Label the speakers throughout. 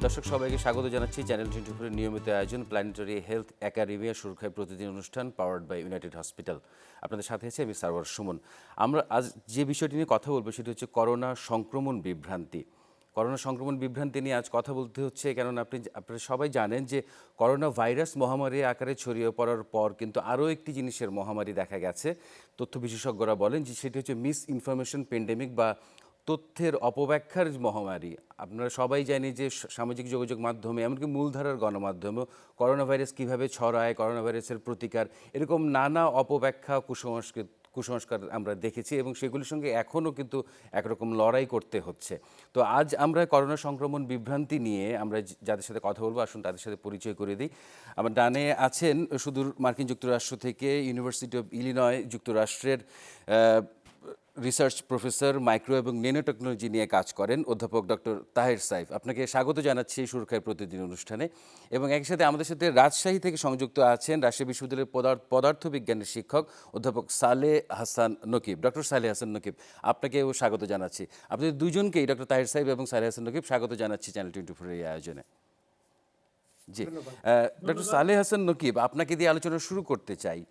Speaker 1: দর্শক সবাইকে স্বাগত জানাচ্ছি চ্যানেল 24 এর নিয়মিত আয়োজন প্ল্যানেটারি হেলথ একাডেমিয়া সুরক্ষায় প্রতিদিন অনুষ্ঠান পাওয়ার্ড বাই ইউনাইটেড হসপিটাল। আপনাদের সাথে আছি আমি সারওয়ার সুমন। আমরা আজ যে বিষয়টি নিয়ে কথা বলবো সেটি হচ্ছে করোনা সংক্রমণ বিভ্রান্তি। করোনা সংক্রমণ বিভ্রান্তি নিয়ে আজ কথা বলতে হচ্ছে, কারণ আপনারা সবাই জানেন যে করোনা ভাইরাস মহামারী আকারে ছড়িয়ে পড়ার পর কিন্তু আরও একটি জিনিসের মহামারী দেখা গেছে। তথ্য বিশেষজ্ঞরা বলেন যে সেটি হচ্ছে মিস ইনফরমেশন পেন্ডেমিক বা তথ্যের অপব্যাখ্যার মহামারী। আপনারা সবাই জানি যে সামাজিক যোগাযোগ মাধ্যমে এমনকি মূলধারার গণমাধ্যমেও করোনা ভাইরাস কীভাবে ছড়ায়, করোনা ভাইরাসের প্রতিকার, এরকম নানা অপব্যাখ্যা কুসংস্কার আমরা দেখেছি এবং সেগুলির সঙ্গে এখনও কিন্তু একরকম লড়াই করতে হচ্ছে। তো আজ আমরা করোনা সংক্রমণ বিভ্রান্তি নিয়ে আমরা যাদের সাথে কথা বলবো, আসুন তাদের সাথে পরিচয় করে দিই। আমার ডানে আছেন সুদূর মার্কিন যুক্তরাষ্ট্র থেকে ইউনিভার্সিটি অফ ইলিনয় যুক্তরাষ্ট্রের রিসার্চ প্রফেসর, মাইক্রো এবং ন্যানো টেকনোলজি নিয়ে কাজ করেন অধ্যাপক ডক্টর তাহের সাইফ। আপনাকে স্বাগত জানাচ্ছি এই সুরক্ষায় প্রতিদিন অনুষ্ঠানে। এবং একই সাথে আমাদের সাথে রাজশাহী থেকে সংযুক্ত আছেন রাজশাহী বিশ্ববিদ্যালয়ের পদার্থবিজ্ঞানের শিক্ষক অধ্যাপক সালেহ হাসান নকিব। ডক্টর সালেহ হাসান নকিব, আপনাকেও স্বাগত জানাচ্ছি। আপনাদের দুজনকেই, ডক্টর তাহের সাইফ এবং সালেহ হাসান নকিব, স্বাগত জানাচ্ছি চ্যানেল 24 এই আয়োজনে। জি, ডক্টর সালেহ হাসান নকিব, আপনাকে দিয়ে আলোচনা শুরু করতে চাই।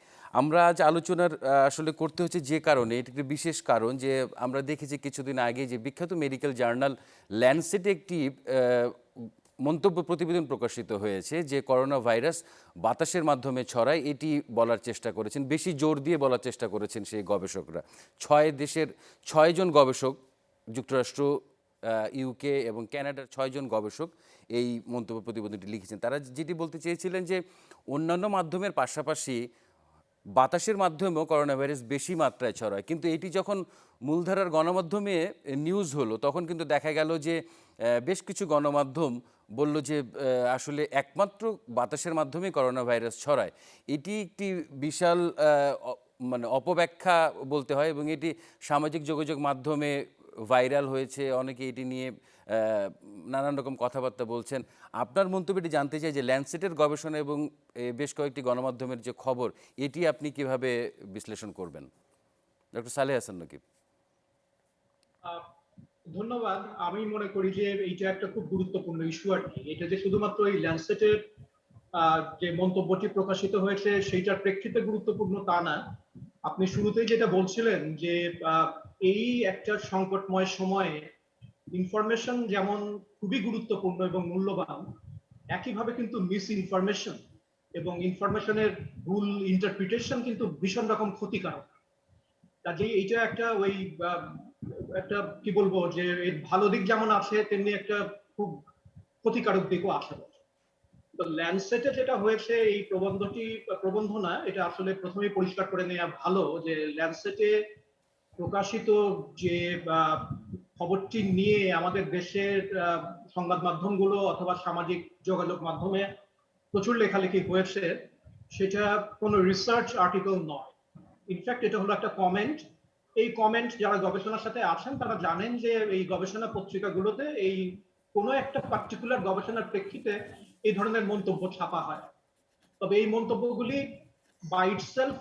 Speaker 1: আমরা আজ আলোচনার আসলে করতে হচ্ছে যে কারণে, এটি একটি বিশেষ কারণ যে আমরা দেখেছি কিছুদিন আগে যে বিখ্যাত মেডিকেল জার্নাল ল্যান্সেটে একটি মন্তব্য প্রতিবেদন প্রকাশিত হয়েছে যে করোনা ভাইরাস বাতাসের মাধ্যমে ছড়ায়, এটি বলার চেষ্টা করেছেন, বেশি জোর দিয়ে বলার চেষ্টা করেছেন সেই গবেষকরা। 6 দেশের 6 জন গবেষক, যুক্তরাষ্ট্র, ইউকে এবং কানাডার 6 জন গবেষক এই মন্তব্য প্রতিবেদনটি লিখেছেন। তারা যেটি বলতে চেয়েছিলেন যে অন্যান্য মাধ্যমের পাশাপাশি বাতাসের মাধ্যমেও করোনা ভাইরাস বেশি মাত্রায় ছড়ায়, কিন্তু এটি যখন মূলধারার গণমাধ্যমে নিউজ হলো তখন কিন্তু দেখা গেল যে বেশ কিছু গণমাধ্যম বলল যে আসলে একমাত্র বাতাসের মাধ্যমে করোনা ভাইরাস ছড়ায়। এটি একটি বিশাল মানে অপব্যাখ্যা বলতে হয় এবং এটি সামাজিক যোগাযোগ মাধ্যমে ভাইরাল হয়েছে, অনেকে এটি নিয়ে নানান রকম কথাবার্তা বলছেন। আপনার মন্তব্যটি জানতে চাই যে ল্যান্সেটের গবেষণা এবং বেশ কয়েকটি গণমাধ্যমের যে খবর, এটি আপনি কিভাবে বিশ্লেষণ করবেন? ডক্টর সালেহ হাসান নকিব।
Speaker 2: ধন্যবাদ। আমি মনে করি যে এইটা একটা খুব গুরুত্বপূর্ণ ইস্যু আর কি। এটা যে শুধুমাত্র এই ল্যান্সেটের যে মন্তব্যটি প্রকাশিত হয়েছে সেইটার প্রেক্ষিতে গুরুত্বপূর্ণ তা না। আপনি শুরুতেই যেটা বলছিলেন যে এই একটা সংকটময় সময়ে ইনফরমেশন যেমন খুবই গুরুত্বপূর্ণ এবং মূল্যবান, একইভাবে কিন্তু মিস ইনফরমেশন এবং ইনফরমেশনের ভুল ইন্টারপ্রিটেশন কিন্তু ভীষণ রকম ক্ষতিকারক। কাজেই এইটা একটা ওই একটা কি বলবো যে এর ভালো দিক যেমন আছে তেমনি একটা খুব ক্ষতিকারক দিকও আছে। তো ল্যান্ডসেটে যেটা হয়েছে এই প্রবন্ধ না, এটা আসলে প্রথমেই পরিষ্কার করে নেওয়া ভালো যে ল্যান্ডসেটে প্রকাশিত যে খবরটি নিয়ে আমাদের দেশের সংবাদ মাধ্যমগুলো অথবা সামাজিক যোগাযোগ মাধ্যমে প্রচুর লেখালেখি হয়েছে, সেটা কোনো রিসার্চ আর্টিকেল নয়। ইনফ্যাক্ট এটা হলো একটা কমেন্ট। এই কমেন্ট যারা গবেষণার সাথে আছেন তারা জানেন যে এই গবেষণা পত্রিকাগুলোতে এই কোনো একটা পার্টিকুলার গবেষণার প্রেক্ষিতে এই ধরনের মন্তব্য ছাপা হয়। তবে এই মন্তব্যগুলি বাই ইটসেলফ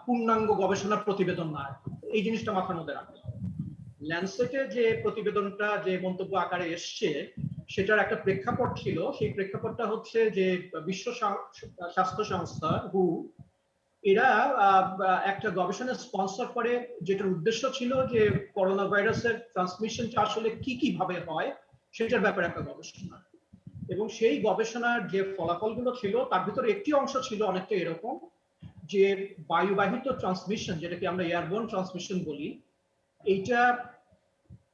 Speaker 2: পূর্ণাঙ্গ গবেষণা প্রতিবেদন নয়, এই জিনিসটা মাথার মধ্যে রাখতে হবে। ল্যান্সেটে যে প্রতিবেদনটা যে মন্তব্য আকারে এসছে সেটার একটা প্রেক্ষাপট ছিল। সেই প্রেক্ষাপটটা হচ্ছে যে বিশ্ব স্বাস্থ্য সংস্থা হু এরা একটা গবেষণা স্পন্সর করে, যেটার উদ্দেশ্য ছিল যে করোনা ভাইরাসের ট্রান্সমিশনটা আসলে কি কিভাবে হয় সেটার ব্যাপারে একটা গবেষণা। এবং সেই গবেষণার যে ফলাফলগুলো ছিল তার ভিতরে একটি অংশ ছিল অনেকটা এরকম যে বায়ুবাহিত ট্রান্সমিশন, যেটাকে আমরা এয়ারবোর্ন ট্রান্সমিশন বলি, এইটা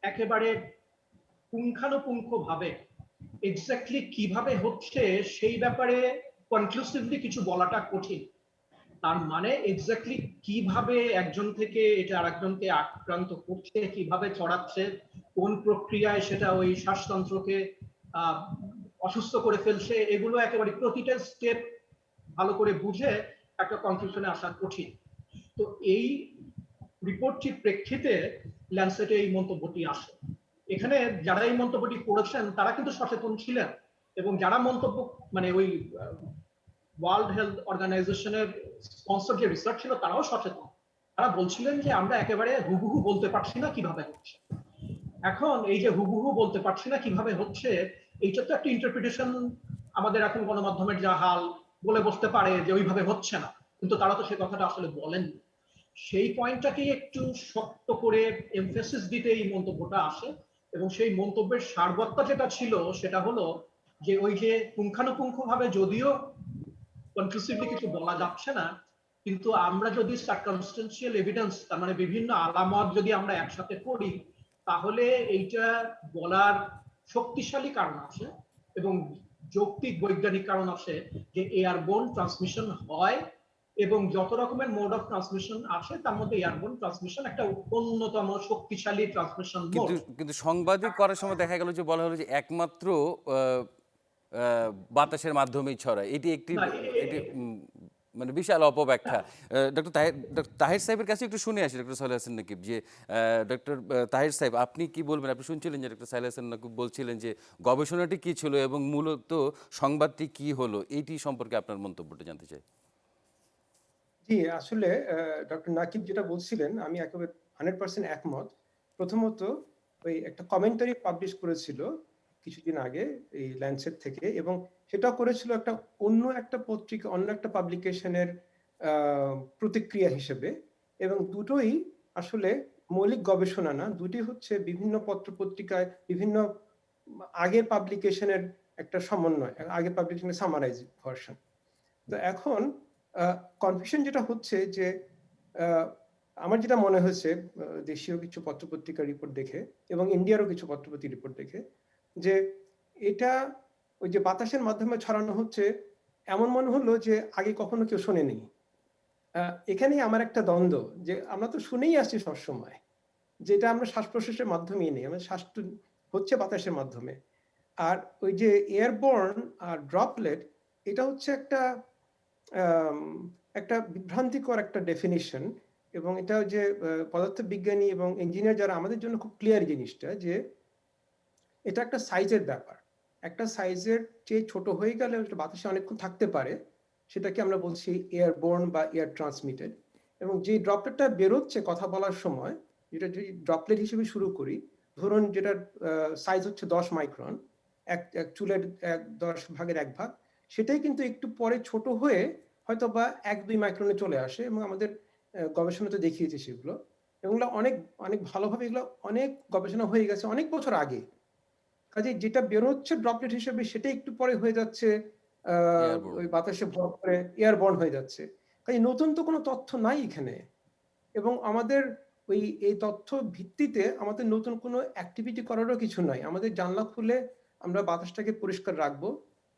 Speaker 2: একেবারে পুঙ্খানুপুঙ্খ ভাবে এক্স্যাক্টলি কিভাবে হচ্ছে সেই ব্যাপারে কনক্লুসিভলি কিছু বলাটা কঠিন। তার মানে এক্স্যাক্টলি কিভাবে একজন থেকে এটা আরেকজনকে আক্রান্ত করছে, কিভাবে ছড়াচ্ছে, কোন প্রক্রিয়ায় সেটা ওই শ্বাসতন্ত্রকে অসুস্থ করে ফেলছে, এগুলো একেবারে প্রতিটা স্টেপ ভালো করে বুঝে একটা কনক্লুশনে আসা কঠিন। তো এই রিপোর্টটির প্রেক্ষিতে ল্যান্সেটে এই মন্তব্যটি আসে। এখানে যারা এই মন্তব্যটি করেছেন তারা কিন্তু সচেতন ছিলেন এবং যারা মন্তব্য মানে ওই ওয়ার্ল্ড হেলথ অর্গানাইজেশনের স্পন্সর যে রিসার্চ ছিল তারাও সচেতন। তারা বলছিলেন যে আমরা একেবারে হুবহু বলতে পারছি না কিভাবে হচ্ছে। এখন এই যে হুবহু বলতে পারছি না কিভাবে হচ্ছে, এইটা তো একটা ইন্টারপ্রিটেশন। আমাদের এখন গণমাধ্যমের যা হাল, বলে বসতে পারে যে ওইভাবে হচ্ছে না, কিন্তু তারা তো সে কথাটা আসলে বলেননি। সেই পয়েন্টটাকেই একটু শক্ত করে এমফেসিস দিতে এই মন্তব্যটা আসে। এবং সেই মন্তব্যের সারবত্তা যেটা ছিল সেটা হলো যে ওই যে পুঙ্খানুপুঙ্খভাবে যদিও কনক্লুসিভলি কিছু বলা যাচ্ছে না, কিন্তু আমরা যদি সার্কামস্টেন্সিয়াল এভিডেন্স, তার মানে বিভিন্ন আলামত যদি আমরা একসাথে করি, তাহলে এইটা বলার শক্তিশালী কারণ আছে এবং যৌক্তিক বৈজ্ঞানিক কারণ আছে যে এয়ারবোর্ন ট্রান্সমিশন হয়। এবং যত রকমের মোড অফ ট্রান্সমিশন আছে তার মধ্যে এয়ারবোর্ন ট্রান্সমিশন একটা অন্যতম শক্তিশালী ট্রান্সমিশন মোড।
Speaker 1: কিন্তু কিন্তু সংবাদই করার সময় দেখা গেল যে বলা হলো যে একমাত্র আহ, বাতাসের মাধ্যমেই ছড়ায়, এটি একটি
Speaker 2: না,
Speaker 1: এটি মানে বিশাল অপব্যাখ্যা। ডক্টর তাহির সাহেবের কাছে একটু শুনে আসি, ডক্টর সালেহ হাসান নাকিব, যে ডক্টর তাহির সাহেব আপনি কি বলবেন? আপনি শুনছিলেন যে ডক্টর সালেহ হাসান নাকিব বলছিলেন যে গবেষণাটি কি ছিল এবং মূলত সংবাদটি কি হলো, এইটি সম্পর্কে আপনার মন্তব্যটা জানতে চাই।
Speaker 3: জি, আসলে ডক্টর নাকিব যেটা বলছিলেন আমি একেবারে 100% একমত। প্রথমত ওই একটা কমেন্টারি পাবলিশ করেছিল কিছুদিন আগে এই ল্যান্ডসেট থেকে, এবং সেটা করেছিল অন্য একটা পত্রিকা, অন্য একটা পাবলিকেশনের প্রতিক্রিয়া হিসেবে। এবং দুটোই আসলে মৌলিক গবেষণা না, দুটি হচ্ছে বিভিন্ন পত্র পত্রিকায় বিভিন্ন আগের পাবলিকেশনের একটা সমন্বয়, আগের পাবলিকেশনের সামারাইজ ভার্সন। তো এখন কনফিউশন যেটা হচ্ছে যে আমার যেটা মনে হয়েছে দেশীয় কিছু পত্রপত্রিকার রিপোর্ট দেখে এবং ইন্ডিয়ারও কিছু পত্রপত্রিকার রিপোর্ট দেখে, যে এটা ওই যে বাতাসের মাধ্যমে ছড়ানো হচ্ছে এমন মনে হলো যে আগে কখনো কেউ শোনেনি। এখানেই আমার একটা দ্বন্দ্ব, যে আমরা তো শুনেই আসছি সবসময় যেটা আমরা শ্বাস প্রশ্বাসের মাধ্যমেই নেই, আমাদের শ্বাস হচ্ছে বাতাসের মাধ্যমে। আর ওই যে এয়ারবর্ন আর ড্রপলেট, এটা হচ্ছে একটা বিভ্রান্তিকর একটা ডেফিনিশন। এবং এটা যে পদার্থবিজ্ঞানী এবং ইঞ্জিনিয়ার যারা, আমাদের জন্য খুব ক্লিয়ার জিনিসটা যে এটা একটা সাইজের ব্যাপার। একটা সাইজের চেয়ে ছোট হয়ে গেলে বাতাসে অনেকক্ষণ থাকতে পারে, সেটাকে আমরা বলছি এয়ারবোর্ন বা এয়ার ট্রান্সমিটেড। এবং যে ড্রপলেটটা বেরোচ্ছে কথা বলার সময়, যেটা যদি ড্রপলেট হিসেবে শুরু করি, ধরুন যেটার সাইজ হচ্ছে 10 মাইক্রন, এক চুলের 10 ভাগের 1 ভাগ, সেটাই কিন্তু একটু পরে ছোট হয়ে হয়তো বা 1-2 মাইক্রনে চলে আসে। এবং আমাদের গবেষণাতে দেখিয়েছে সেগুলো, এগুলো অনেক অনেক ভালোভাবে, এগুলো অনেক গবেষণা হয়ে গেছে অনেক বছর আগে। কাজে যেটা বেরোচ্ছে ড্রপলেট হিসেবে সেটা একটু পরে হয়ে যাচ্ছে ওই বাতাসে ভর করে এয়ারবর্ন হয়ে যাচ্ছে। কাজে নতুন তো কোনো তথ্য নাই এখানে। এবং আমাদের এই তথ্য ভিত্তিতে আমাদের নতুন কোনো অ্যাক্টিভিটি করারও কিছু নাই। আমাদের জানলা খুলে আমরা বাতাসটাকে পরিষ্কার রাখবো,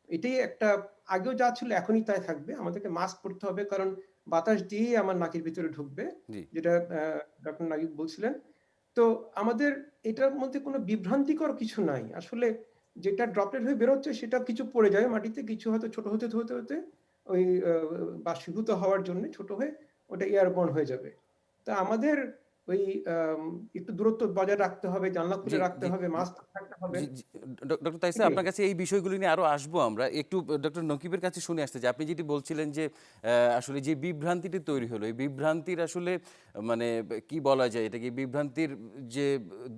Speaker 3: এটাই একটা, আগেও যা ছিল এখনই তাই থাকবে। আমাদেরকে মাস্ক পরতে হবে, কারণ বাতাস দিয়েই আমার নাকের ভিতরে ঢুকবে, যেটা ডক্টর নাগিব বলছিলেন। তো আমাদের এটার মধ্যে কোনো বিভ্রান্তিকর কিছু নাই আসলে। যেটা ড্রপলেট হয়ে বেরোচ্ছে সেটা কিছু পড়ে যাবে মাটিতে, কিছু হয়তো ছোট হতে হতে হতে ওই বাষ্পীভূত হওয়ার জন্য ছোট হয়ে ওটা এয়ারবর্ন হয়ে যাবে। তা আমাদের ওই একটু দূরত্ব বজায় রাখতে হবে, জানলা খুলে রাখতে হবে, মাস্ক থাকতে হবে।
Speaker 1: ডক্টর তাইস সাহেব, আপনার কাছে এই বিষয়গুলি নিয়ে আরো আসবো আমরা। একটু ডক্টর নকিবের কাছে শুনে আসতে যে আপনি যেটি বলছিলেন যে আসলে যে বিভ্রান্তিটি তৈরি হলো, এই বিভ্রান্তির আসলে মানে কি বলা যায়, এটা কি বিভ্রান্তির যে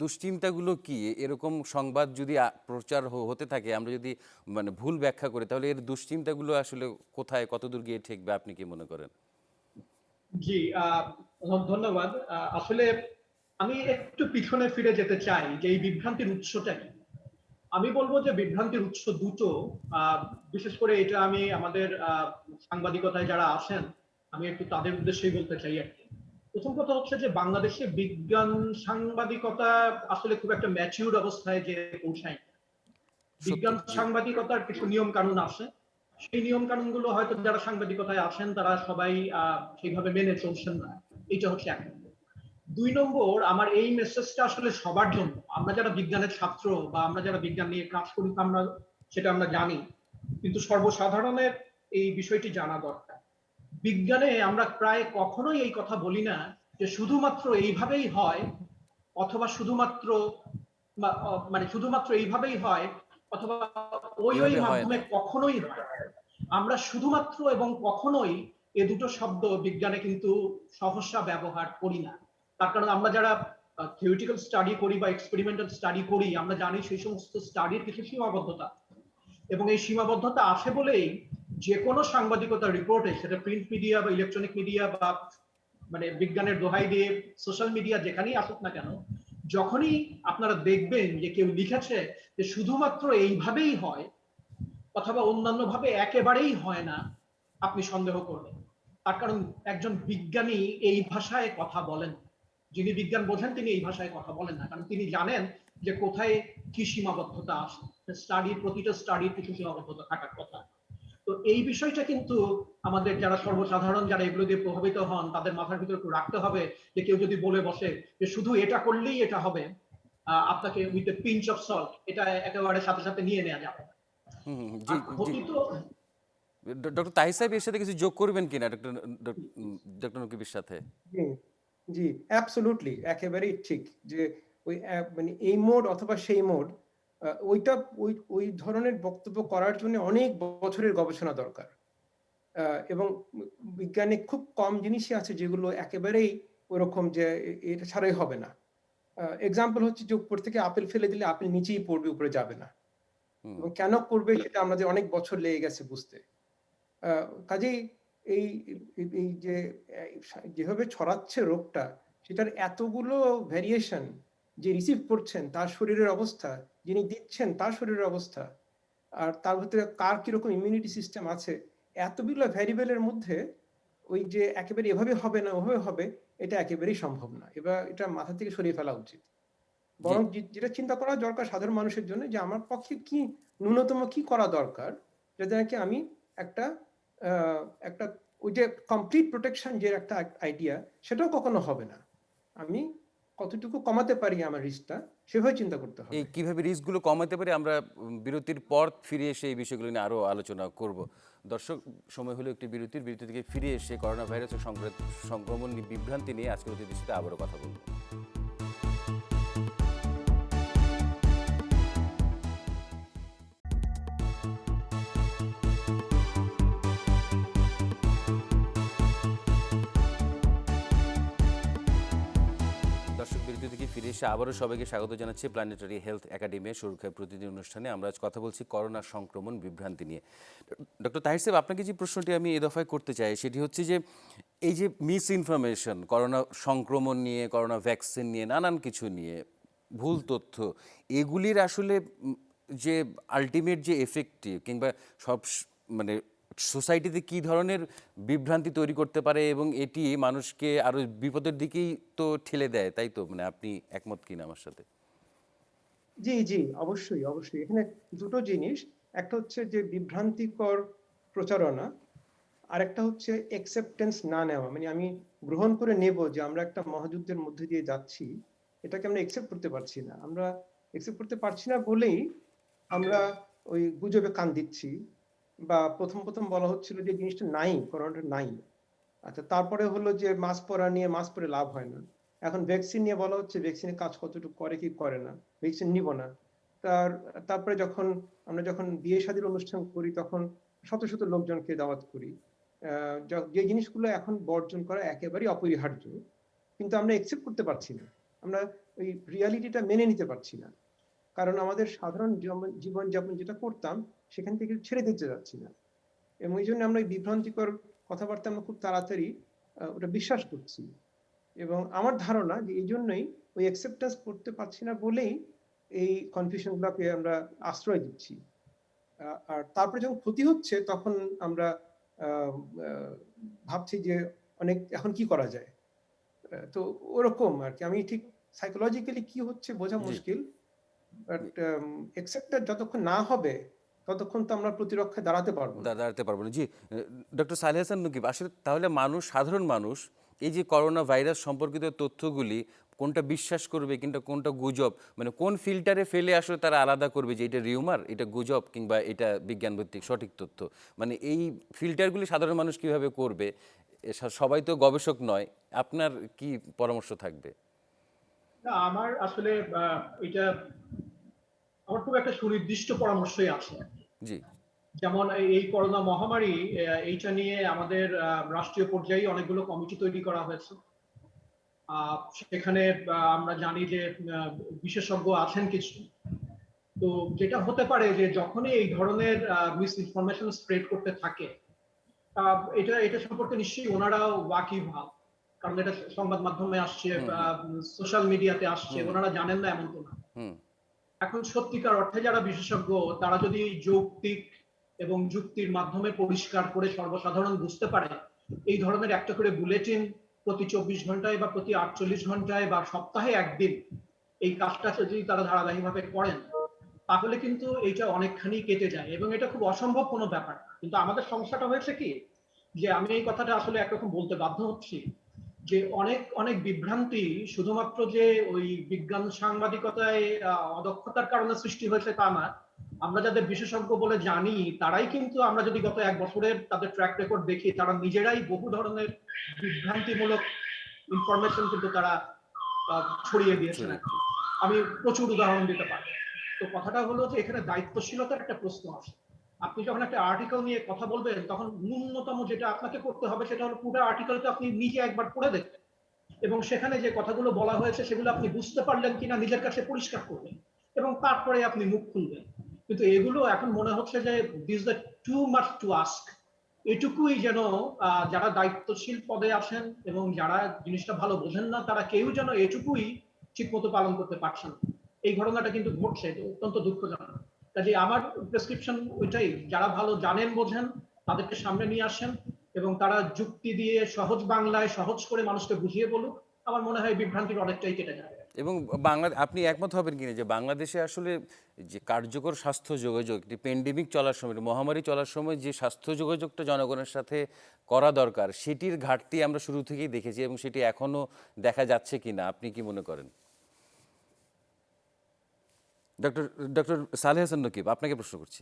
Speaker 1: দুশ্চিন্তাগুলো কি, এরকম সংবাদ যদি প্রচার হতে থাকে, আমরা যদি মানে ভুল ব্যাখ্যা করি, তাহলে এর দুশ্চিন্তাগুলো আসলে কোথায় কতদূর গিয়ে ঠেকবে আপনি কি মনে করেন?
Speaker 2: জি, ধন্যবাদ। আসলে আমি একটু পিছনে ফিরে যেতে চাই যে এই বিভ্রান্তির উৎসটা কি। আমি বলবো যে বিভ্রান্তির উৎস দুটো। বিশেষ করে এটা আমি আমাদের সাংবাদিকতায় যারা আছেন, আমি একটু তাদের উদ্দেশ্যেই বলতে চাই আর কি। প্রথম কথা হচ্ছে যে বাংলাদেশে বিজ্ঞান সাংবাদিকতা আসলে খুব একটা ম্যাচিউর অবস্থায় যে পৌঁছায়। বিজ্ঞান সাংবাদিকতার কিছু নিয়ম কানুন আছে, সেই নিয়ম কানুন গুলো হয়তো যারা সাংবাদিকতায় আছেন তারা সবাই সেইভাবে মেনে চলছেন না। এটা হচ্ছে এক নম্বর। 2 নম্বর, আমার এই মেসেজটা আসলে সবার জন্য। আমরা যারা বিজ্ঞানের ছাত্র বা আমরা যারা বিজ্ঞান নিয়ে কাজ করি আমরা সেটা আমরা জানি, কিন্তু সর্বসাধারণের এই বিষয়টি জানা দরকার। বিজ্ঞানে আমরা প্রায় কখনোই এই কথা বলি না যে শুধুমাত্র এইভাবেই হয়, অথবা শুধুমাত্র মানে শুধুমাত্র এইভাবেই হয়, অথবা ওই মাধ্যমে কখনোই হয়। আমরা শুধুমাত্র এবং কখনোই এ দুটো শব্দ বিজ্ঞানে কিন্তু সহসা ব্যবহার করি না। তার কারণ আমরা যারা থিওরিটিক্যাল স্টাডি করি বা এক্সপেরিমেন্টাল স্টাডি করি, আমরা জানি সেই সমস্ত স্টাডির কিছু সীমাবদ্ধতা, এবং এই সীমাবদ্ধতা আছে বলেই যে কোনো সাংবাদিকতার রিপোর্টে, সেটা প্রিন্ট মিডিয়া বা ইলেকট্রনিক মিডিয়া বা মানে বিজ্ঞানের দোহাই দিয়ে সোশ্যাল মিডিয়া যেখানেই আসুক না কেন, যখনই আপনারা দেখবেন যে কেউ লিখেছে যে শুধুমাত্র এইভাবেই হয় অথবা অন্যান্য ভাবে একেবারেই হয় না, আপনি সন্দেহ করবেন। তার কারণ একজন বিজ্ঞানী এই ভাষায় কথা বলেন, যিনি বিজ্ঞান বোঝেন তিনি এই ভাষায় কথা বলেন না, কারণ তিনি জানেন যে কোথায় কি সীমাবদ্ধতা আছে। প্রতিটা স্টাডির কিছু সীমাবদ্ধতা থাকার কথা। তো এই বিষয়টা কিন্তু আমাদের যারা সর্বসাধারণ, যারা এগুলো দিয়ে প্রভাবিত হন, তাদের মাথার ভিতরে একটু রাখতে হবে যে কেউ যদি বলে বসে যে শুধু এটা করলেই এটা হবে, আপনাকে with a pinch of salt এটা একেবারে সাথে সাথে নিয়ে নেওয়া যাবে না।
Speaker 1: জি
Speaker 2: আর
Speaker 1: জি।
Speaker 2: ক্ষতি তো
Speaker 1: ডক্টর তাহির সাহেব এর সাথে কিছু যোগ করবেন কিনা ডক্টর নকিবের সাথে?
Speaker 3: জি জি, অ্যাবসলিউটলি একেবারেই ঠিক যে ওই মানে এই মোড অথবা সেই মোড, ওইটা ওই ধরনের বক্তব্য করার জন্য অনেক বছরের গবেষণা দরকার। এবং বিজ্ঞানে খুব কম জিনিসই আছে যেগুলো একেবারেই ওরকম যে এটা ছাড়াই হবে না। এক্সাম্পল হচ্ছে যে উপর থেকে আপেল ফেলে দিলে আপেল নিচেই পড়বে, উপরে যাবে না। এবং কেন করবে সেটা আমাদের অনেক বছর লেগে গেছে বুঝতে। কাজেই এই এই যে যেভাবে ছড়াচ্ছে রোগটা, সেটার এতগুলো ভ্যারিয়েশন, যে রিসিভ করছেন তার শরীরের অবস্থা, যিনি দিচ্ছেন তার শরীরের অবস্থা, আর তার ভিতরে কার কিরকম ইমিউনিটি সিস্টেম আছে, এতগুলো ভ্যারিয়েবলের মধ্যে ওই যে একেবারে এভাবে হবে না ওভাবে হবে, এটা একেবারেই সম্ভব না। এবার এটা মাথা থেকে সরিয়ে ফেলা উচিত।
Speaker 1: জি
Speaker 3: বরং যেটা চিন্তা করা দরকার সাধারণ মানুষের জন্য, যে আমার পক্ষে কি ন্যূনতম কি করা দরকার যাতে নাকি আমি একটা একটা ওই যে কমপ্লিট প্রোটেকশন যে একটা আইডিয়া, সেটাও কখনো হবে না। আমি কতটুকু কমাতে পারি আমার রিস্কটা, সেভাবে চিন্তা করতে
Speaker 1: এই
Speaker 3: হবে।
Speaker 1: কিভাবে রিস্কগুলো কমাতে পারি আমরা বিরতির পর ফিরে এসে এই বিষয়গুলো নিয়ে আরো আলোচনা করব। দর্শক, সময় হলো একটি বিরতি থেকে ফিরে এসে করোনা ভাইরাসের সংক্রমণ বিভ্রান্তি নিয়ে আজকের অতিথির সাথে আবারও কথা বলবো। দর্শক, বিরতি থেকে ফিরে এসে আবারও সবাইকে স্বাগত জানাচ্ছি প্ল্যানেটারি হেলথ একাডেমির সুরক্ষায় প্রতিদিন অনুষ্ঠানে। আমরা আজ কথা বলছি করোনা সংক্রমণ বিভ্রান্তি নিয়ে। ডক্টর তাহির সাহেব, আপনাকে যে প্রশ্নটি আমি এ দফায় করতে চাই সেটি হচ্ছে যে এই যে মিস ইনফরমেশন করোনা সংক্রমণ নিয়ে, করোনা ভ্যাকসিন নিয়ে, নানান কিছু নিয়ে ভুল তথ্য, এগুলির আসলে যে আলটিমেট যে এফেক্টিভ কিংবা মানে সোসাইটিতে কি ধরনের বিভ্রান্তি তৈরি করতে পারে এবং এটি মানুষকে আরো বিপদের দিকেই তো ঠেলে দেয়, তাই তো? মানে আপনি একমত কিনা আমার সাথে?
Speaker 3: জি জি, অবশ্যই অবশ্যই। এখানে দুটো জিনিস, একটা হচ্ছে যে বিভ্রান্তিকর প্রচারণা, আর একটা হচ্ছে অ্যাকসেপ্টেন্স না নেওয়া। মানে আমি গ্রহণ করে নেব যে আমরা একটা মহাযুদ্ধের মধ্যে দিয়ে যাচ্ছি, এটাকে আমরা অ্যাকসেপ্ট করতে পারছি না। আমরা অ্যাকসেপ্ট করতে পারছি না বলেই আমরা ওই গুজবে কান দিচ্ছি। বা প্রথম বলা হচ্ছিল যে জিনিসটা নাই, করোনাটা নাই। আচ্ছা, তারপরে হলো যে মাস্ক পরা নিয়ে, মাস্ক পরে লাভ হয় না। এখন ভ্যাকসিন নিয়ে বলা হচ্ছে ভ্যাকসিনের কাজ কতটুকু করে কি করে না, ভ্যাকসিন নিব না। তারপরে আমরা যখন বিয়ে শাদীর অনুষ্ঠান করি তখন শত শত লোকজনকে দাওয়াত করি। যে জিনিসগুলো এখন বর্জন করা একেবারেই অপরিহার্য, কিন্তু আমরা একসেপ্ট করতে পারছি না। আমরা ওই রিয়ালিটিটা মেনে নিতে পারছি না, কারণ আমাদের সাধারণ জীবনযাপন যেটা করতাম সেখান থেকে ছেড়ে দিতে যাচ্ছি না। এবং এই জন্য আমরা এই বিভ্রান্তিকর কথাবার্তা আমরা খুব তাড়াতাড়ি ওটা বিশ্বাস করছি। এবং আমার ধারণা যে এই জন্যই ওই অ্যাকসেপ্টেন্স করতে পারছি না বলেই এই কনফিউশন গুলোকে আমরা আশ্রয় দিচ্ছি। আর তারপরে যখন ক্ষতি হচ্ছে তখন আমরা ভাবছি যে অনেক এখন কি করা যায়। তো ওরকম আর কি। আমি ঠিক সাইকোলজিক্যালি কি হচ্ছে বোঝা
Speaker 1: জি।
Speaker 3: মুশকিল, বাট অ্যাকসেপ্টেড যতক্ষণ না হবে ততক্ষণ তো আমরা প্রতিরক্ষায় দাঁড়াতে পারবো না।
Speaker 1: দাঁড়াতে পারবো না। জি, ডক্টর সালেহ হাসান নকিব, আসলে তাহলে সাধারণ মানুষ এই যে করোনা ভাইরাস সম্পর্কিত তথ্যগুলি কোনটা বিশ্বাস করবে কিংবা কোনটা গুজব, মানে কোন ফিল্টারে ফেলে আসলে তারা আলাদা করবে যে এটা রিউমার, এটা গুজব কিংবা এটা বিজ্ঞানভিত্তিক সঠিক তথ্য? মানে এই ফিল্টারগুলি সাধারণ মানুষ কিভাবে করবে? সবাই তো গবেষক নয়। আপনার কি পরামর্শ থাকবে?
Speaker 2: না, আমার আসলে এটা আমার খুব একটা সুনির্দিষ্ট পরামর্শই আছে।
Speaker 1: জি
Speaker 2: যেমন এই করোনা মহামারী, এইটা নিয়ে আমাদের রাষ্ট্রীয় পর্যায়ে অনেকগুলো কমিটি তৈরি করা হয়েছে। সেখানে আমরা জানি যে বিশেষজ্ঞ আছেন কিছু। তো যেটা হতে পারে যে যখনই এই ধরনের মিস ইনফরমেশন স্প্রেড করতে থাকে, এটা এটা সম্পর্কে নিশ্চয়ই ওনারাও ওয়াকিবহাল, কারণ এটা সংবাদ মাধ্যমে আসছে, সোশ্যাল মিডিয়াতে আসছে,
Speaker 1: হুম।
Speaker 2: ওনারা জানেন না এমন তো না।
Speaker 1: হুম।
Speaker 2: এখন সত্যিকার অর্থে যারা বিশেষজ্ঞ, তারা যদি যৌক্তিক এবং যুক্তির মাধ্যমে পরিষ্কার করে সর্বসাধারণ বুঝতে পারে, এই ধরনের একটা করে বুলেটিন প্রতি 24 ঘন্টায় বা প্রতি 48 ঘন্টায় বা সপ্তাহে একদিন এই কাজটা যদি তারা ধারাবাহিকভাবে করেন, তাহলে কিন্তু এইটা অনেকখানি কেটে যায় এবং এটা খুব অসম্ভব কোনো ব্যাপার না। কিন্তু আমাদের সমস্যাটা হয়েছে কি, যে আমি এই কথাটা আসলে একরকম বলতে বাধ্য হচ্ছি, যে অনেক অনেক বিভ্রান্তি শুধুমাত্র যে ওই বিজ্ঞান সাংবাদিকতায় অদক্ষতার কারণে সৃষ্টি হয়েছে তা না। আমরা যাদের বিশেষজ্ঞ বলে জানি, তারাই কিন্তু, আমরা যদি গত 1 বছরের তাদের ট্র্যাক রেকর্ড দেখি, তারা নিজেরাই বহু ধরনের বিভ্রান্তিমূলক ইনফরমেশন কিন্তু তারা ছড়িয়ে দিয়েছেন। আমি প্রচুর উদাহরণ দিতে পারি। তো কথাটা হলো যে এখানে দায়িত্বশীলতার একটা প্রশ্ন আসে। আপনি যখন একটা আর্টিকেল নিয়ে কথা বলবেন, তখন ন্যূনতম যেটা আপনাকে করতে হবে সেটা হলো পুরো আর্টিকেলটা আপনি নিজে একবার পড়ে দেখবেন এবং সেখানে যে কথাগুলো বলা হয়েছে সেগুলো আপনি বুঝতে পারলেন কিনা নিজের কাছে পরিষ্কার করবেন এবং তারপরে আপনি মুখ খুলবেন। কিন্তু এগুলো এখন মনে হচ্ছে যে this the too much to ask. এটুকুই যেন যারা দায়িত্বশীল পদে আছেন এবং যারা জিনিসটা ভালো বোঝেন না, তারা কেউ যেন এটুকুই ঠিক মতো পালন করতে পারছেন না। এই ঘটনাটা কিন্তু ঘটছে, এটা অত্যন্ত দুঃখজনক। কাজে আমার প্রেসক্রিপশন ওইটাই, যারা ভালো জানেন বোঝেন তাদেরকে সামনে নিয়ে আসেন এবং তারা যুক্তি দিয়ে সহজ বাংলায় সহজ করে মানুষকে বুঝিয়ে বলুক। আমার মনে হয় বিভ্রান্তির অনেকটাই কেটে যাবে।
Speaker 1: এবং আপনি একমত হবেন কিনা যে বাংলাদেশে আসলে যে কার্যকর স্বাস্থ্য যোগাযোগ, একটি প্যান্ডেমিক চলার সময়, মহামারী চলার সময় যে স্বাস্থ্য যোগাযোগটা জনগণের সাথে করা দরকার, সেটির ঘাটতি আমরা শুরু থেকেই দেখেছি এবং সেটি এখনো দেখা যাচ্ছে কিনা আপনি কি মনে করেন? ডক্টর ডক্টর সালেহ হাসান নকিব, আপনাকে প্রশ্ন করছি।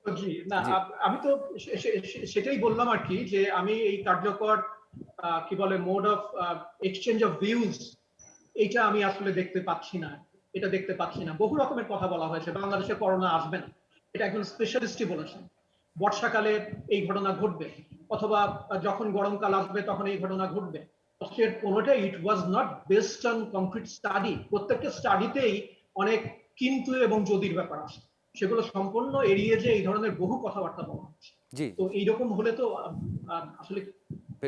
Speaker 2: জি, না,
Speaker 1: জি।
Speaker 2: আমি তো সেটাই বললাম আর কি, যে আমি এই কার্যকর কি বলে mode of exchange of views, এইটা আমি আসলে দেখতে পাচ্ছি না। এটা দেখতে পাচ্ছি না। বহু রকমের কথা বলা হয়েছে, বাংলাদেশে করোনা আসবে না, এটা একজন স্পেশালিস্টই বলেছেন। বর্ষাকালে এই ঘটনা ঘটবে, অথবা যখন গরমকাল আসবে তখন এই ঘটনা ঘটবে। এর কোনোটাই it was not based on concrete study. প্রত্যেকটা স্টাডিতেই অনেক কিন্তু এবং যদির ব্যাপার আছে, সেগুলো সম্পূর্ণ এড়িয়ে যে এই ধরনের বহু কথাবার্তা বলা হচ্ছে।
Speaker 1: জি।
Speaker 2: তো এইরকম হলে তো আসলে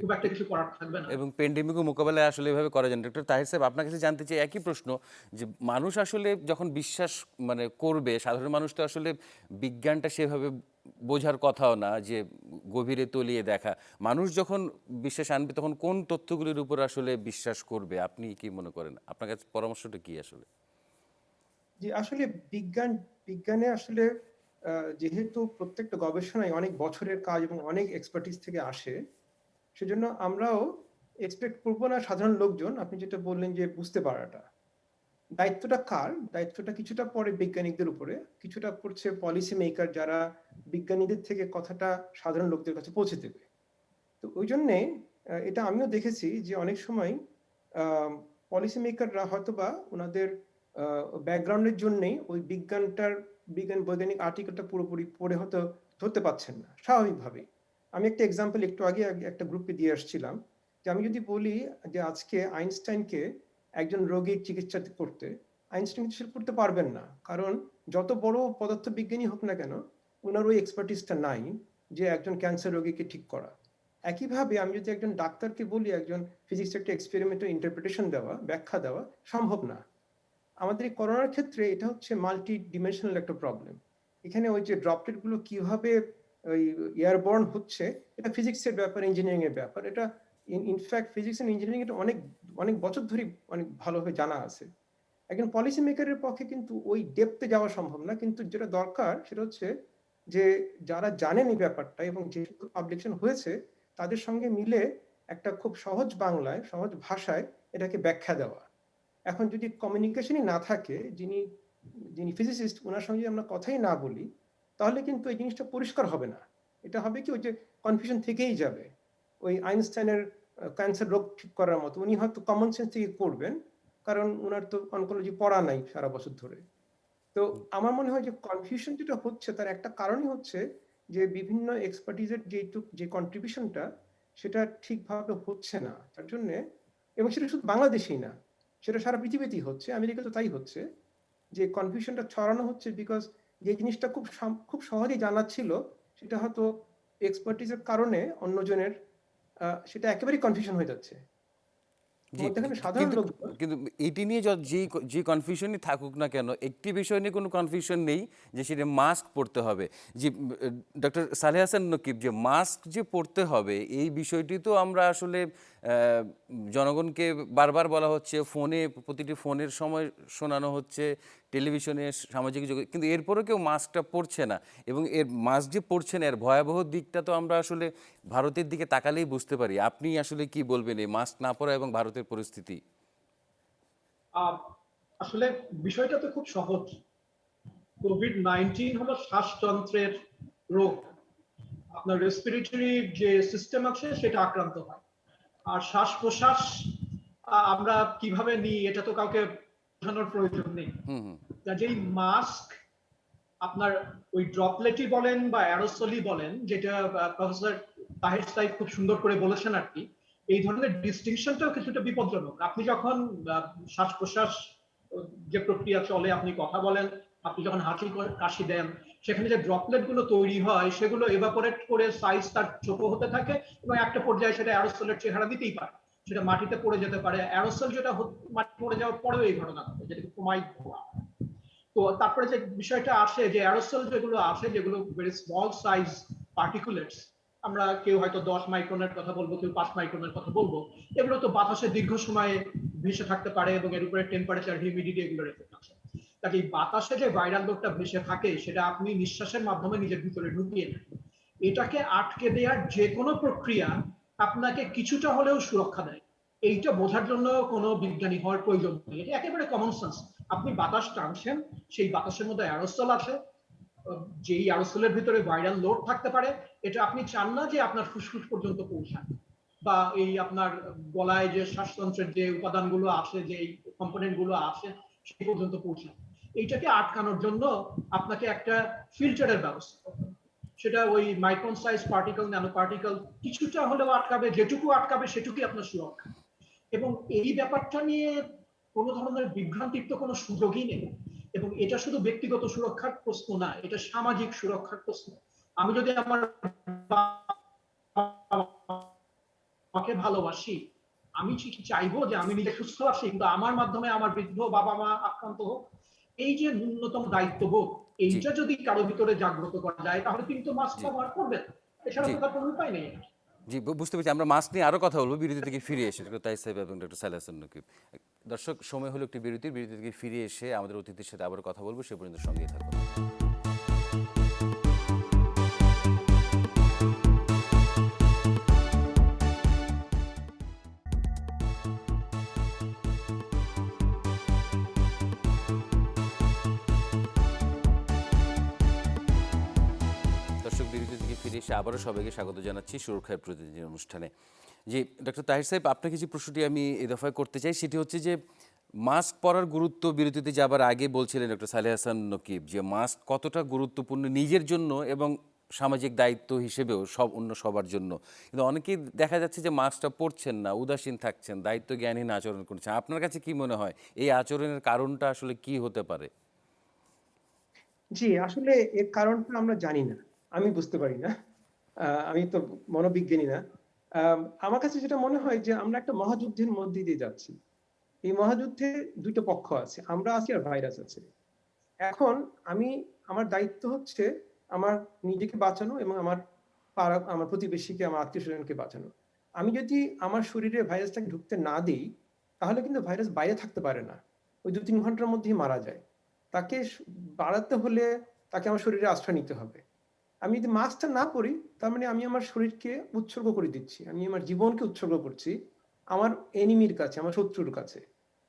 Speaker 2: খুব একটা কিছু করার থাকবে না।
Speaker 1: এবং প্যান্ডেমিকও মোকাবেলায় আসলে এভাবে করা যায় না। ডক্টর তাহির সাহেব, আপনার কাছে জানতে চাই একই প্রশ্ন, যে মানুষ আসলে যখন বিশ্বাস করবে, সাধারণ মানুষ তো আসলে বিজ্ঞানটা সেভাবে বোঝার কথাও না যে গভীরে তলিয়ে দেখা। মানুষ যখন বিশ্বাস আনবে তখন কোন তথ্যগুলির উপর আসলে বিশ্বাস করবে? আপনি কি মনে করেন? আপনার কাছে পরামর্শটা কি আসলে?
Speaker 3: যে আসলে বিজ্ঞানে আসলে যেহেতু প্রত্যেকটা গবেষণায় অনেক বছরের কাজ এবং অনেক এক্সপার্টিস থেকে আসে, সেজন্য আমরাও এক্সপেক্ট করবো না সাধারণ লোকজন, আপনি যেটা বললেন যে বুঝতে পারাটা, দায়িত্বটা কার? দায়িত্বটা কিছুটা পড়ে বিজ্ঞানীদের উপরে, কিছুটা পড়ছে পলিসি মেকার, যারা বিজ্ঞানীদের থেকে কথাটা সাধারণ লোকদের কাছে পৌঁছে দেবে। তো ওই জন্যে এটা আমিও দেখেছি যে অনেক সময় পলিসি মেকাররা হয়তোবা ওনাদের ব্যাকগ্রাউন্ডের জন্যই ওই বৈজ্ঞানিক আর্টিকেলটা পুরোপুরি পড়ে হয়তো ধরতে পারছেন না স্বাভাবিকভাবেই। আমি একটা এক্সাম্পল একটু আগে একটা গ্রুপে দিয়ে আসছিলাম, যে আমি যদি বলি যে আজকে আইনস্টাইনকে একজন রোগীর চিকিৎসা করতে, আইনস্টাইন কিন্তু সেটা করতে পারবেন না, কারণ যত বড় পদার্থবিজ্ঞানী হোক না কেন, ওনার ওই এক্সপার্টিসটা নাই যে একজন ক্যান্সার রোগীকে ঠিক করা। একইভাবে আমি যদি একজন ডাক্তারকে বলি একজন ফিজিক্স একটা এক্সপেরিমেন্টের ইন্টারপ্রিটেশন দেওয়া, ব্যাখ্যা দেওয়া সম্ভব না। আমাদের এই করোনার ক্ষেত্রে এটা হচ্ছে মাল্টি ডিমেনশনাল একটা প্রবলেম। এখানে ওই যে ড্রপলেট গুলো কিভাবে ওই এয়ারবর্ন হচ্ছে, এটা ফিজিক্সের ব্যাপার, ইঞ্জিনিয়ারিং এর ব্যাপার। এটা ইনফ্যাক্ট ফিজিক্স এন্ড ইঞ্জিনিয়ারিং এটা অনেক অনেক বছর ধরে অনেক ভালোভাবে জানা আছে। একজন পলিসি মেকারের পক্ষে কিন্তু ওই ডেপথে যাওয়া সম্ভব না, কিন্তু যেটা দরকার সেটা হচ্ছে যে যারা জানেন এই ব্যাপারটা এবং যেহেতু পাবলিকেশন হয়েছে, তাদের সঙ্গে মিলে একটা খুব সহজ বাংলায়, সহজ ভাষায় এটাকে ব্যাখ্যা দেওয়া। এখন যদি কমিউনিকেশনই না থাকে, যিনি যিনি ফিজিসিস্ট ওনার সঙ্গে আমরা কথাই না বলি, তাহলে কিন্তু এই জিনিসটা পরিষ্কার হবে না। এটা হবে কি, ওই যে কনফিউশন থেকেই যাবে। ওই আইনস্টাইনের ক্যান্সার রোগ ঠিক করার মতো উনি হয়তো কমন সেন্স থেকে করবেন, কারণ ওনার তো অনকোলজি পড়া নাই সারা বছর ধরে। তো আমার মনে হয় যে কনফিউশন যেটা হচ্ছে তার একটা কারণই হচ্ছে যে বিভিন্ন এক্সপার্টিজের যে কন্ট্রিবিউশনটা সেটা ঠিকভাবে হচ্ছে না, তার জন্য এবং সেটা শুধু বাংলাদেশেই না, সেটা সারা পৃথিবীতেই হচ্ছে, আমেরিকা তো তাই হচ্ছে, যে কনফিউশনটা ছড়ানো হচ্ছে বিকজ যে জিনিসটা খুব সহজেই জানা ছিল সেটা হয়তো এক্সপার্টিসের কারণে অন্যজনের সেটা একেবারেই কনফিউশন হয়ে যাচ্ছে।
Speaker 1: জি,
Speaker 3: মধ্যখানে সাধারণ
Speaker 1: কিন্তু
Speaker 3: লোকজন
Speaker 1: কিন্তু এটি নিয়ে যে কনফিউশনই থাকুক না কেন, একটি বিষয় নিয়ে কোনো কনফিউশন নেই যে সেটা মাস্ক পরতে হবে। যে ডক্টর সালেহ হাসান নকিব, যে মাস্ক যে পরতে হবে এই বিষয়টি তো আমরা আসলে জনগণকে বারবার বলা হচ্ছে, প্রতিটি ফোনের সময় শোনানো হচ্ছে, টেলিভিশনে, সামাজিক যোগাযোগ, কিন্তু এরপরেও কেউ মাস্কটা পরছে না। এবং এর মাস্ক যে পরছে না এর ভয়াবহ দিকটা তো আমরা আসলে ভারতের দিকে তাকালেই বুঝতে পারি। আপনি আসলে কি বলবেন এই মাস্ক না পরা এবং ভারতের পরিস্থিতি?
Speaker 2: আহ, আসলে বিষয়টা তো খুব সহজ। কোভিড-19 হলো শ্বাসযন্ত্রের রোগ। আপনার রেসপিরেটরি যে সিস্টেম আছে সেটা আক্রান্ত হয়। আর শ্বাস প্রশ্বাস আমরা কিভাবে নিই এটা তো কাউকে বোঝানোর প্রয়োজন নেই। যেই মাস্ক আপনার ওই ড্রপলেটই বলেন বা অ্যারোসলই বলেন, যেটা প্রফেসর তাহের সাইদ খুব সুন্দর করে বলেছেন আর কি, এই ধরনের ডিস্টিংশনটাও কিছুটা বিপজ্জনক। আপনি যখন শ্বাস প্রশ্বাস যে প্রক্রিয়া চলে, আপনি কথা বলেন, আপনি যখন হাঁচি কাশি দেন, সেখানে যে ড্রপলেট গুলো তৈরি হয় সেগুলো এভাপোরেট করে সাইজ তার ছোট হতে থাকে এবং একটা পর্যায়ে সেটা অ্যারোসলের চেহারা দিতেই পারে, সেটা মাটিতে পড়ে যেতে পারে। অ্যারোসল যেটা মাটি পড়ে যাওয়ার পরেও এই ঘটনা ঘটে, যেটাকে প্রোমাইড ধোয়া। তো তারপরে যে বিষয়টা আসে যে অ্যারোসল যেগুলো আছে, যেগুলো ভেরি স্মল সাইজ পার্টিকুলেটস, আমরা কেউ হয়তো 10 মাইক্রনের কথা বলবো, কেউ 5 মাইক্রনের কথা বলবো, এগুলো তো বাতাসে দীর্ঘ সময় ভেসে থাকতে পারে এবং এর উপরে টেম্পারেচার, হিউমিডিটি এগুলোর এফেক্ট আছে। কাজে বাতাসে যে ভাইরাল লোডটা ভেসে থাকে সেটা আপনি নিঃশ্বাসের মাধ্যমে নিজের ভিতরে ঢুকিয়ে নেন। এটাকে আটকে দেওয়ার যে কোনো প্রক্রিয়া আপনাকে কিছুটা হলেও সুরক্ষা দেয়। এইটা বোঝার জন্য কোনো বিজ্ঞানী হওয়ার প্রয়োজন নেই, এটা একেবারে কমন সেন্স। আপনি বাতাস টানছেন, সেই বাতাসের মধ্যে অ্যারোসল আছে, যেই অ্যারোসলের ভিতরে ভাইরাল লোড থাকতে পারে, এটা আপনি চান না যে আপনার ফুসফুস পর্যন্ত পৌঁছায়, বা এই আপনার গলায় যে শ্বাসতন্ত্রের যে উপাদানগুলো আছে, যে কম্পোনেন্ট গুলো আছে সেই পর্যন্ত পৌঁছায়। এইটাকে আটকানোর জন্য আপনাকে একটা ফিল্টারের ব্যবস্থা করতে হবে। সেটা ওই micron size particle, nano particle কিছুটা হলেও আটকাবে, যেটুকু আটকাবে সেটুকুই আপনার সুরক্ষা। এবং এই ব্যাপারটা নিয়ে কোনো ধরনের বিভ্রান্তির তো কোনো সুযোগই নেই। এবং এটা শুধু ব্যক্তিগত সুরক্ষার প্রশ্ন না, এটা সামাজিক সুরক্ষার প্রশ্ন। আমি যদি আমার আমাকে ভালোবাসি, আমি ঠিকই চাইবো যে আমি নিজে সুস্থ আছি, কিন্তু আমার মাধ্যমে আমার বৃদ্ধ বাবা মা আক্রান্ত হোক। এই যে ন্যূনতম দায়িত্ববোধ,
Speaker 1: জি,
Speaker 2: এইটা যদি কারো ভিতরে জাগ্রত করা যায় তাহলে কিন্তু মাস্ক
Speaker 1: জি,
Speaker 2: ব্যবহার করবেন। এছাড়া
Speaker 1: জি,
Speaker 2: তো তার কোনো উপায় নেই।
Speaker 1: জি, বুঝতে পেরেছি। আমরা মাস্ক নিয়ে আরো কথা বলবো বিরতি থেকে ফিরে এসে, ডক্টর তাইস সাহেব এবং ডক্টর সালেহ হাসান নকিব। দর্শক, সময় হলো একটি বিরতি থেকে ফিরে এসে আমাদের অতিথির সাথে আবার কথা বলবো। সে পর্যন্ত সঙ্গেই থাকুন। দর্শক, বিরতি থেকে ফিরে এসে আবারও সবাইকে স্বাগত জানাচ্ছি সুরক্ষার প্রতিদিন অনুষ্ঠানে। জি, ডক্টর তাহির সাহেব, আপনাকে যে প্রশ্নটি আমি এ দফায় করতে চাই সেটি হচ্ছে যে মাস্ক পরার গুরুত্ব বিরতিতে যাবার আগে বলছিলেন ডক্টর সালেহ হাসান নকিব যে মাস্ক কতটা গুরুত্বপূর্ণ নিজের জন্য এবং সামাজিক দায়িত্ব হিসেবেও অন্য সবার জন্য। কিন্তু অনেকেই দেখা যাচ্ছে যে মাস্কটা পরছেন না, উদাসীন থাকছেন, দায়িত্ব জ্ঞানহীন আচরণ করছেন। আপনার কাছে কি মনে হয় এই আচরণের কারণটা আসলে কি হতে পারে?
Speaker 3: জি, আসলে এর কারণটা আমরা জানি না। আমি বুঝতে পারি না। আমি তো মনোবিজ্ঞানী না। আমার কাছে যেটা মনে হয় যে আমরা একটা মহাযুদ্ধের মধ্যে দিয়ে যাচ্ছি। এই মহাযুদ্ধে ২ টা পক্ষ আছে। আমরা আছি আর ভাইরাস আছে। এখন আমার দায়িত্ব হচ্ছে আমার নিজেকে বাঁচানো এবং আমার প্রতিবেশীকে, আমার আত্মীয়স্বজনকে বাঁচানো। আমি যদি আমার শরীরে ভাইরাসটাকে ঢুকতে না দেই, তাহলে কিন্তু ভাইরাস বাইরে থাকতে পারে না। ওই ২-৩ ঘন্টার মধ্যেই মারা যায়। তাকে বাড়াতে হলে তাকে আমার শরীরে আশ্রয় নিতে হবে। আমি যদি মাস্কটা না পরি, তার মানে আমি আমার শরীরকে উৎসর্গ করে দিচ্ছি। আমি আমার জীবনকে উৎসর্গ করছি আমার এনিমির কাছে, আমার শত্রুর কাছে।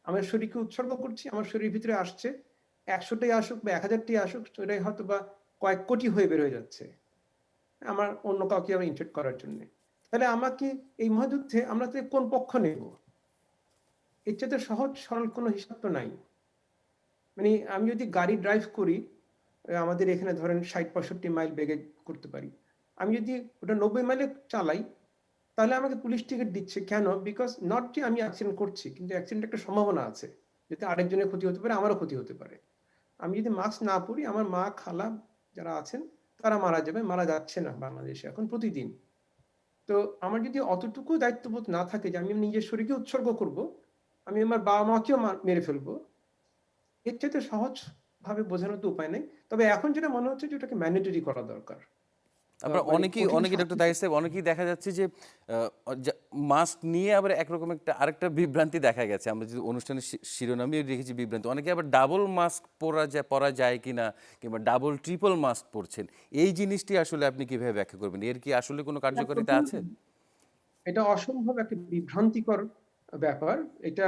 Speaker 3: আমার শরীরকে উৎসর্গ করছি, আমার শরীরের ভিতরে আসছে ১০০টাই আসুক বা ১০০০টাই আসুক, সেটাই হয়তো বা কয়েক কোটি হয়ে বের হয়ে যাচ্ছে আমার অন্য কাউকে আমি ইনফেক্ট করার জন্য। তাহলে আমাকে এই মহাযুদ্ধে আমরা কোন পক্ষ নেব? এর চাইতে সহজ সরল কোনো হিসাব তো নাই। মানে আমি যদি গাড়ি ড্রাইভ করি, আমাদের এখানে ধরেন ৬০-৬৫ মাইল বেগে করতে পারি। আমি যদি ওটা ৯০ মাইলে চালাই, তাহলে আমাকে পুলিশ টিকিট দিচ্ছে কেন? বিকজ নট যে আমি অ্যাক্সিডেন্ট করছি, কিন্তু অ্যাক্সিডেন্ট একটা সম্ভাবনা আছে, যাতে আরেকজনের ক্ষতি হতে পারে, আমারও ক্ষতি হতে পারে। আমি যদি মাস্ক না পরি, আমার মা, খালা যারা আছেন তারা মারা যাবে, মারা যাচ্ছে না বাংলাদেশে এখন প্রতিদিন। তো আমার যদি অতটুকু দায়িত্ববোধ না থাকে যে আমি নিজের শরীরকে উৎসর্গ করব, আমি আমার বাবা মাকেও মেরে ফেলবো, এর চাইতে সহজ ভাবে বোঝানোর তো উপায় নেই। তবে এখন যেটা মনে হচ্ছে যে ওটাকে ম্যান্ডেটরি করা দরকার।
Speaker 1: আপনার
Speaker 3: মানে
Speaker 1: অনেকেই
Speaker 3: কঠিন
Speaker 1: অনেকেই ডক্টর
Speaker 3: শাস্তি।
Speaker 1: তাহির সাহেব অনেকেই দেখা যাচ্ছে যে মাস্ক নিয়ে আবার একরকম আরেকটা বিভ্রান্তি দেখা গেছে। আমরা যদি অনুষ্ঠানের শিরোনামে রেখেছি বিভ্রান্তি, অনেকে আবার ডাবল মাস্ক পরা যায় কিনা কিংবা ডাবল ট্রিপল মাস্ক পরছেন, এই জিনিসটি আসলে আপনি কিভাবে ব্যাখ্যা করবেন? এর কি আসলে কোনো কার্যকারিতা আছে?
Speaker 3: এটা অসম্ভব একটা বিভ্রান্তিকর ব্যাপার। এটা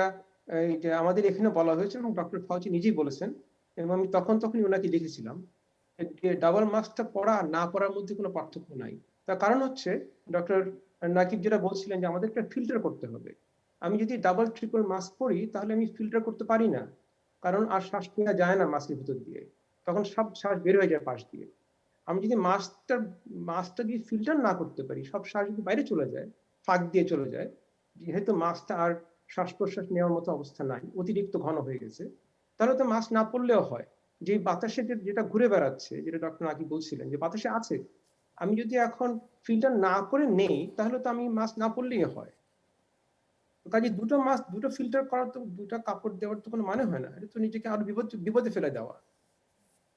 Speaker 3: এই যে আমাদের এখানে বলা হয়েছে এবং ডক্টর ফাউচি নিজেই বলেছেন, এবং আমি তখনই ওনাকে লিখেছিলাম যে ডাবল মাস্কটা পরা আর না পরার মধ্যে কোনো পার্থক্য নাই। তার কারণ হচ্ছে ডক্টর নাকিব যেটা বলছিলেন যে আমাদের একটা ফিল্টার করতে হবে। আমি যদি ডাবল ট্রিপল মাস্ক পরি তাহলে আমি ফিল্টার করতে পারি না, কারণ আর শ্বাস নেওয়া যায় না মাস্কের ভিতর দিয়ে, তখন সব শ্বাস বের হয়ে যায় পাশ দিয়ে। আমি যদি মাস্কটা দিয়ে ফিল্টার না করতে পারি, সব শ্বাস যদি বাইরে চলে যায়, ফাঁক দিয়ে চলে যায়, যেহেতু মাস্কটা আর শ্বাস প্রশ্বাস নেওয়ার মতো অবস্থা নাই, অতিরিক্ত ঘন হয়ে গেছে, তাহলে তো মাস্ক না পরলেও হয়। যে বাতাসে যেটা ঘুরে বেড়াচ্ছে, যেটা ডক্টর নাকি বলছিলেন যে বাতাসে আছে, আমি যদি এখন ফিল্টার না করে নেই তাহলে তো আমি মাস্ক না পরলেই হয়। কাজে দুটো ফিল্টার করার তো, দুটো কাপড় দেওয়ার তো কোনো মানে হয় না, এটা তো নিজেকে আরো বিপদে ফেলে দেওয়া।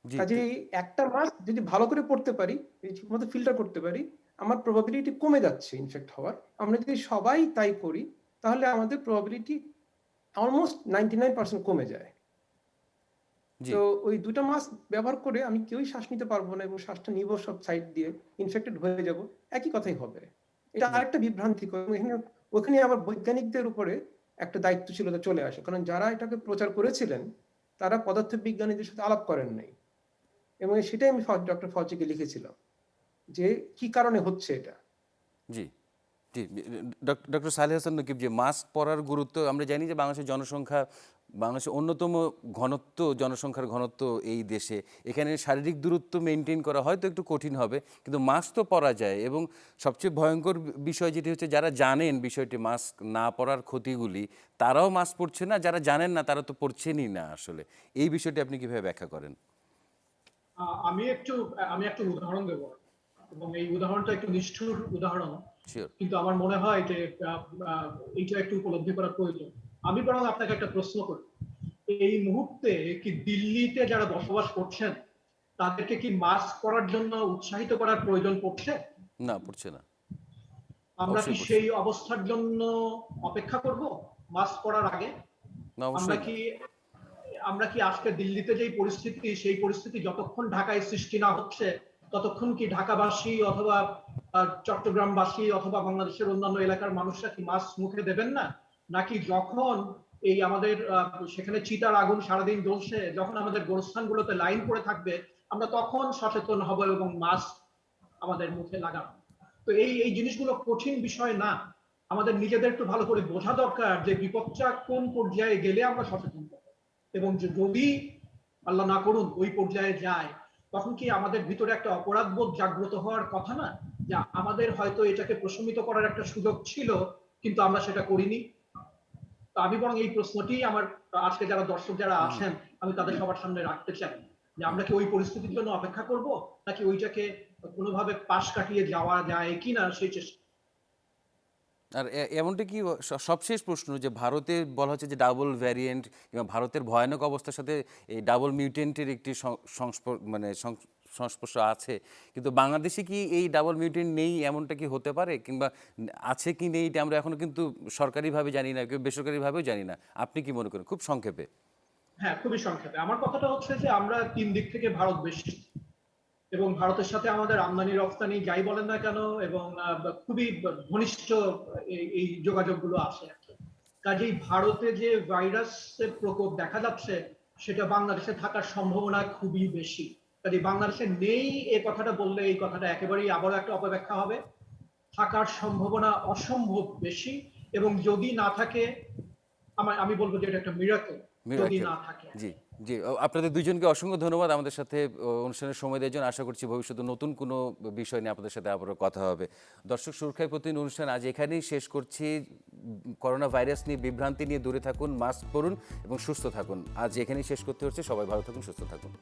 Speaker 1: জি।
Speaker 3: কাজেই একটা মাস্ক যদি ভালো করে পড়তে পারি, ঠিকমতো ফিল্টার করতে পারি, আমার প্রবাবিলিটি কমে যাচ্ছে ইনফেক্ট হওয়ার। আমরা যদি সবাই তাই করি তাহলে আমাদের প্রবাবিলিটি অলমোস্ট 99% কমে যায়।
Speaker 1: জি।
Speaker 3: তো ওই দুটো মাস্ক ব্যবহার করে আমি কেউই শ্বাস নিতে পারবো না, এবং শ্বাসটা নিব সব সাইড দিয়ে, ইনফেক্টেড হয়ে যাব, একই কথাই হবে। এটা
Speaker 1: জি।
Speaker 3: আরেকটা বিভ্রান্তি। ওখানে আবার বৈজ্ঞানিকদের উপরে একটা দায়িত্বশীলতা চলে আসে, কারণ যারা এটাকে প্রচার করেছিলেন তারা পদার্থবিজ্ঞানীদের সাথে আলাপ করেন নাই, এবং সেটাই আমি ডক্টর ফাউচিকে লিখেছিলাম যে কি কারণে হচ্ছে এটা।
Speaker 1: জি। জি। ডক্টর সালেহ হাসান নকিব, যে মাস্ক পরার গুরুত্ব, আমরা জানি যে বাংলাদেশের অন্যতম জনসংখ্যার ঘনত্ব এই দেশে, এখানে শারীরিক দূরত্ব মেনটেন করা হয়তো একটু কঠিন হবে, কিন্তু মাস্ক তো পরা যায়। এবং সবচেয়ে ভয়ঙ্কর বিষয় যেটি হচ্ছে, যারা জানেন বিষয়টি মাস্ক না পরার ক্ষতিগুলি, তারাও মাস্ক পরছে না, যারা জানেন না তারা তো পরছেনই না আসলে। এই বিষয়টি আপনি কিভাবে ব্যাখ্যা করেন?
Speaker 2: আহ, আমি একটু আমি একটা উদাহরণ দেব, এবং এই উদাহরণটা একটু নিষ্ঠুর উদাহরণ,
Speaker 1: শিওর।
Speaker 2: কিন্তু আমার মনে হয় যে আহ, আহ, এইটা একটু উপলব্ধি করা প্রয়োজন। আমি বরং আপনাকে একটা প্রশ্ন করি, এই মুহূর্তে কি দিল্লিতে যারা বসবাস করছেন তাদেরকে কি মাস্ক পরার জন্য উৎসাহিত করার প্রয়োজন পড়ছে?
Speaker 1: না, পড়ছে না।
Speaker 2: আমরা কি
Speaker 1: অবশ্যই পড়ছে
Speaker 2: সেই
Speaker 1: না।
Speaker 2: অবস্থার জন্য অপেক্ষা করব মাস্ক পরার আগে?
Speaker 1: না,
Speaker 2: আমরা
Speaker 1: অবশ্যই না।
Speaker 2: কি আমরা কি আজকে দিল্লিতে যেই পরিস্থিতি, সেই পরিস্থিতি যতক্ষণ ঢাকায় সৃষ্টি না হচ্ছে ততক্ষণ কি ঢাকাবাসী অথবা চট্টগ্রামবাসী অথবা বাংলাদেশের অন্যান্য এলাকার মানুষরা কি মাস্ক মুখে দেবেন না? নাকি যখন এই আমাদের সেখানে চিতার আগুন সারাদিন জ্বলছে, যখন আমাদের গোরস্থানগুলোতে লাইন পড়ে থাকবে, আমরা তখন সচেতন হব এবং মাস্ক আমাদের মুখে লাগাবো? তো এই এই জিনিসগুলো কঠিন বিষয় না। আমাদের নিজেদের একটু ভালো করে বোঝা দরকার যে বিপদটা কোন পর্যায়ে গেলে আমরা সচেতন হব, এবং যদি আল্লাহ না করুন ওই পর্যায়ে যায়, তখন কি আমাদের ভিতরে একটা অপরাধবোধ জাগ্রত হওয়ার কথা না, যে আমাদের হয়তো এটাকে প্রশমিত করার একটা সুযোগ ছিল কিন্তু আমরা সেটা করিনি? তো আমি বরং এই প্রশ্নটি আমার আজকে যারা দর্শক যারা
Speaker 1: হুম।
Speaker 2: আছেন আমি তাদের সবার সামনে রাখতে চাই, যে আমরা কি ওই পরিস্থিতির জন্য অপেক্ষা করব, নাকি ওইটাকে কোনোভাবে পাশ কাটিয়ে যাওয়া যায় কিনা সেই চেষ্টা।
Speaker 1: আর এমনটা কি সবশেষ প্রশ্ন, যে ভারতে বলা হচ্ছে যে ডাবল ভ্যারিয়েন্ট কিংবা ভারতের ভয়ানক অবস্থার সাথে এই ডাবল মিউটেন্টের একটি সংস্পর্শ আছে, কিন্তু বাংলাদেশে কি এই ডাবল মিউটেন্ট নেই, এমনটা কি হতে পারে? কিংবা আছে কি নেই এটা আমরা এখনো কিন্তু সরকারিভাবে জানি না, কেউ বেসরকারিভাবেও জানি না। আপনি কি মনে করেন, খুব সংক্ষেপে?
Speaker 2: হ্যাঁ, খুবই সংক্ষেপে আমার কথাটা হচ্ছে যে আমরা তিন দিক থেকে ভারত বেশি, এবং ভারতের সাথে আমাদের আমদানি রপ্তানি যাই বলেন না কেন, এবং খুবই ঘনিষ্ঠ এই যোগাযোগগুলো আছে। কাজেই ভারতে যে ভাইরাসের প্রকোপ দেখা যাচ্ছে সেটা বাংলাদেশে থাকার সম্ভাবনা খুবই বেশি। কাজে বাংলাদেশে নেই এ কথাটা বললে এই কথাটা একেবারেই আবারও একটা অপব্যাখ্যা হবে। থাকার সম্ভাবনা অসম্ভব বেশি, এবং যদি না থাকে আমি বলবো যে এটা একটা মিরাকল যদি
Speaker 1: মিরাকেল।
Speaker 2: না থাকে।
Speaker 1: জি। জি, আপনাদের দুইজনকে অসংখ্য ধন্যবাদ আমাদের সাথে অনুষ্ঠানের সময় দেওয়ার জন্য। আশা করছি ভবিষ্যতে নতুন কোনো বিষয় নিয়ে আপনাদের সাথে আবারও কথা হবে। দর্শক, সুরক্ষায় প্রতিদিন অনুষ্ঠান আজ এখানেই শেষ করছি। করোনা ভাইরাস নিয়ে বিভ্রান্তি নিয়ে দূরে থাকুন, মাস্ক পরুন এবং সুস্থ থাকুন। আজ এখানেই শেষ করতে হচ্ছে। সবাই ভালো থাকুন, সুস্থ থাকুন।